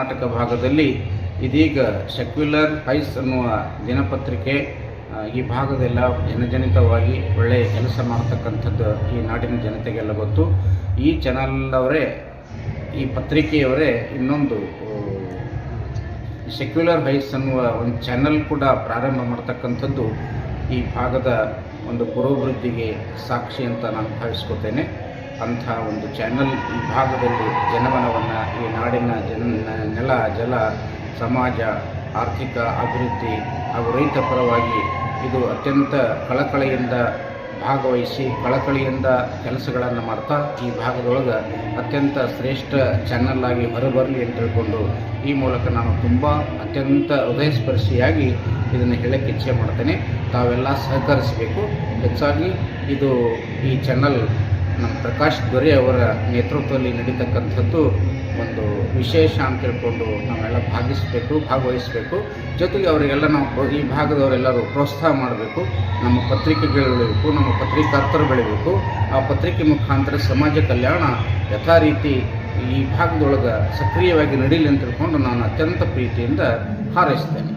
ಕರ್ನಾಟಕ ಭಾಗದಲ್ಲಿ ಇದೀಗ secular ice ಅನ್ನುವ ದಿನಪತ್ರಿಕೆ ಈ ಭಾಗದೆಲ್ಲ ಜನಜನಿತವಾಗಿ ಒಳ್ಳೆಯ ಕೆಲಸ ಮಾಡ್ತಕ್ಕಂಥದ್ದು ಈ ನಾಡಿನ ಜನತೆಗೆಲ್ಲ ಗೊತ್ತು. ಈ ಚಾನಲ್ನವರೇ, ಈ ಪತ್ರಿಕೆಯವರೇ ಇನ್ನೊಂದು ಸೆಕ್ಯುಲರ್ ಐಸ್ ಅನ್ನುವ ಒಂದು ಚಾನಲ್ ಕೂಡ ಪ್ರಾರಂಭ ಮಾಡ್ತಕ್ಕಂಥದ್ದು ಈ ಭಾಗದ ಒಂದು ಪುರೋಭಿವೃದ್ಧಿಗೆ ಸಾಕ್ಷಿ ಅಂತ ನಾನು ಭಾವಿಸ್ಕೊತೇನೆ. ಅಂಥ ಒಂದು ಚಾನಲ್ ಈ ಭಾಗದಲ್ಲಿ ಜನಮನವನ್ನು, ಈ ನಾಡಿನ ನೆಲ, ಜಲ, ಸಮಾಜ, ಆರ್ಥಿಕ ಅಭಿವೃದ್ಧಿ ಹಾಗೂ ರೈತ ಪರವಾಗಿ ಇದು ಅತ್ಯಂತ ಕಳಕಳಿಯಿಂದ ಭಾಗವಹಿಸಿ ಕಳಕಳಿಯಿಂದ ಕೆಲಸಗಳನ್ನು ಮಾಡ್ತಾ ಈ ಭಾಗದೊಳಗೆ ಅತ್ಯಂತ ಶ್ರೇಷ್ಠ ಚಾನಲ್ ಆಗಿ ಹೊರಬರಲಿ ಅಂತ ತಿಳ್ಕೊಂಡು ಈ ಮೂಲಕ ನಾನು ತುಂಬ ಅತ್ಯಂತ ಹೃದಯಸ್ಪರ್ಶಿಯಾಗಿ ಇದನ್ನು ಹೇಳಕ್ಕೆ ಇಚ್ಛೆ ಮಾಡ್ತೇನೆ. ತಾವೆಲ್ಲ ಸಹಕರಿಸಬೇಕು. ಹೆಚ್ಚಾಗಿ ಇದು ಈ ಚಾನಲ್ ನಮ್ಮ ಪ್ರಕಾಶ್ ದೊರೆ ಅವರ ನೇತೃತ್ವದಲ್ಲಿ ನಡೀತಕ್ಕಂಥದ್ದು ಒಂದು ವಿಶೇಷ ಅಂತ ತಿಳ್ಕೊಂಡು ನಾವೆಲ್ಲ ಭಾಗವಹಿಸಬೇಕು. ಜೊತೆಗೆ ಅವರಿಗೆಲ್ಲ ನಾವು ಈ ಭಾಗದವರೆಲ್ಲರೂ ಪ್ರೋತ್ಸಾಹ ಮಾಡಬೇಕು. ನಮ್ಮ ಪತ್ರಿಕೆಗಳು ಬೆಳಿಬೇಕು, ನಮ್ಮ ಪತ್ರಿಕಾರ್ತರು ಬೆಳಿಬೇಕು. ಆ ಪತ್ರಿಕೆ ಮುಖಾಂತರ ಸಮಾಜ ಕಲ್ಯಾಣ ಯಥಾ ರೀತಿ ಈ ಭಾಗದೊಳಗೆ ಸಕ್ರಿಯವಾಗಿ ನಡೀಲಿ ಅಂತ ತಿಳ್ಕೊಂಡು ನಾನು ಅತ್ಯಂತ ಪ್ರೀತಿಯಿಂದ ಹಾರೈಸ್ತೇನೆ.